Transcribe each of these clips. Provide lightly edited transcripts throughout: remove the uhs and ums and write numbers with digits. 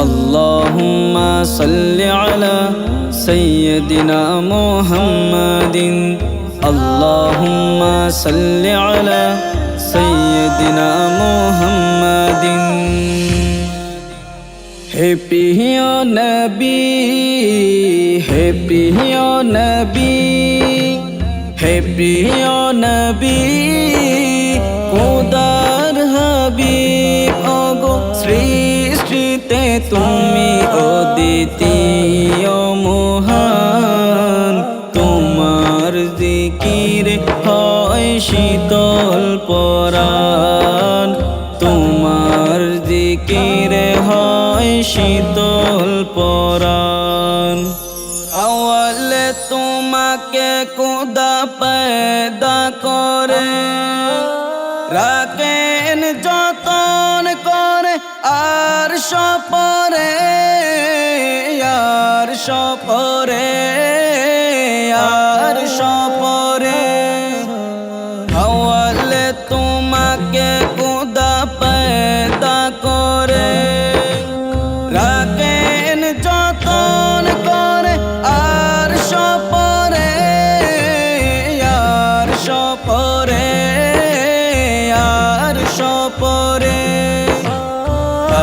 اللهم صل على سيدنا محمد اللهم صل على سيدنا محمد Happy your Nabi, happy your Nabi, happy your Nabi, Khudar Habib, ogo সৃষ্টিতে তুমি অদ্বিতীয় মহান, তোমার জিকিরে হয় শীতল পরাণ, তোমার জিকিরে হয় শীতল পরাণ। আওয়ালে তোমাকে খোদা পয়দা করে, রাখেন যতন করে আর সপরে, আর সপরে, আর সপরে। আওয়ালে তোমাকে খোদা পয়দা করে, রাখেন যতন করে আর সপরে, আর সপরে, আর সপরে।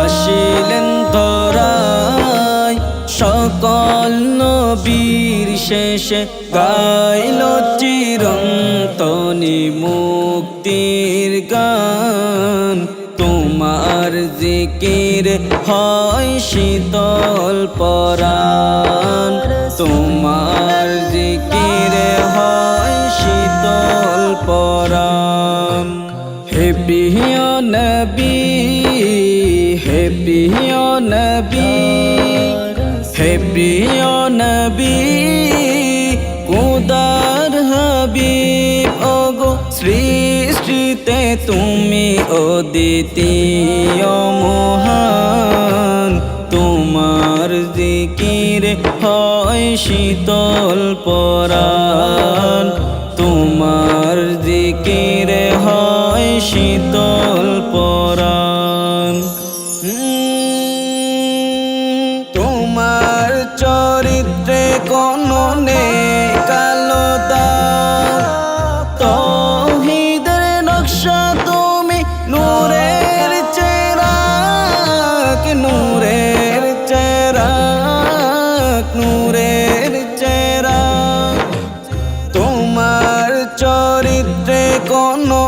আসিলেন ধরায় সকল নবীর শেষে, গাইল চিরন্তনী মুক্তির গান, তোমার জিকির হয় শীতল পরাণ, তোমার জিকির হয় শীতল পরাণ। Happy your Nabi, happy your Nabi, happy your Nabi, Khudar Habib, ogo সৃষ্টিতে তুমি অদ্বিতীয় মহান, তোমার জিকিরে হয় শীতল পরাণ, তোমার জিকিরে হয় শীতল পরাণ। তোমার চরিত্রে কোনো কালো দাগ, তৌহিদের নকশা তুমি নূরের চেরাগ, নূরের চেরাগ, নূরের চেরাগ। তোমার চরিত্রে কোনো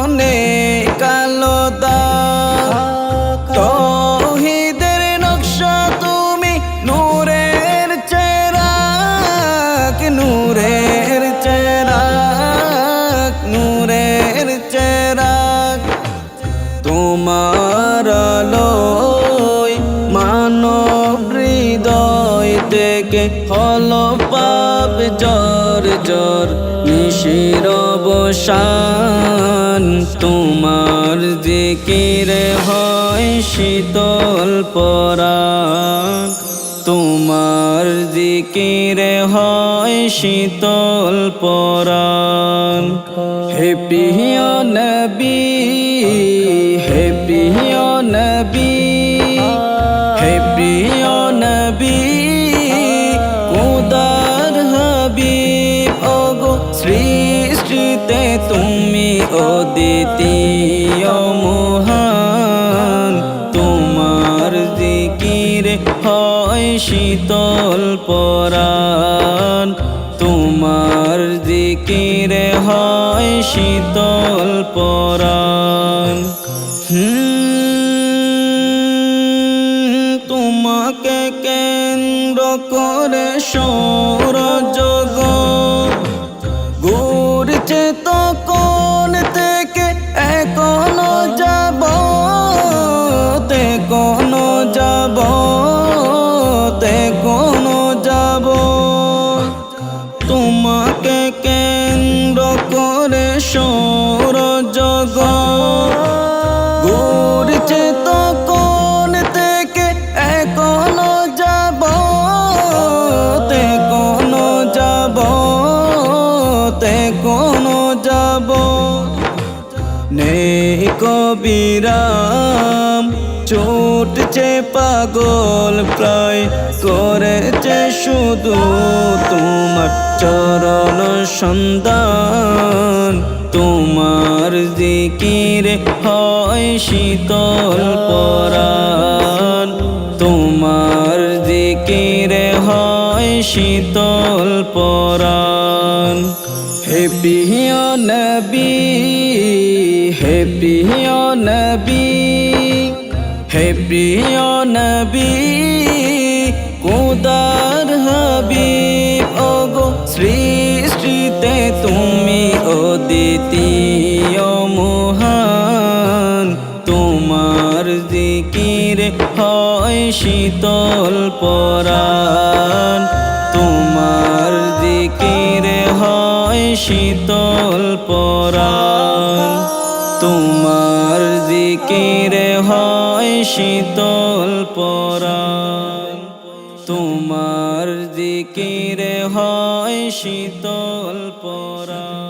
কালো দাগ, তৌহিদের নকশা তুমি নূরের চেরাগ, নূরের চেরাগ, নূরের চেরাগ। তোমার আলোয় মানব হৃদয় থেকে হলো পাপ জর জর নিশির অবসান, তোমার জিকিরে হয় শীতল পরাণ, তোমার জিকিরে হয় শীতল পরাণ। Happy your Nabi, happy your Nabi, happy your Nabi, Khudar Habib, ogo সৃষ্টিতে তুমি অদ্বিতীয় মহান, তোমার জিকিরে হয় শীতল পরাণ, তোমার জিকিরে হয় শীতল পরাণ। তোমাকে কেন্দ্র করে সৌরজগৎ কেন্দ্র করে সৌরজগৎ ঘুরছে তখন থেকে এখনো যাব, এখনো যাব, এখনো যাব। নেই কবিরাম ছুটছে পাগল প্রায় করেছে শুধু তোমার চরণ সন্ধান। তোমার জিকিরে হয় শীতল পরাণ, তোমার জিকিরে হয় শীতল পরাণ। হে প্রিয় নবী, হে প্রিয় নবী, হে প্রিয় নবী, খোদার হাবিব ওগো সৃষ্টিতে তুমি অদ্বিতীয় মহান। তোমার জিকিরে হয় শীতল পরাণ, তোমার জিকিরে হয় শীতল পরাণ, তোমার জিকিরে হয় শীতল পরাণ, তোমার জিকিরে হয় শীতল পরাণ।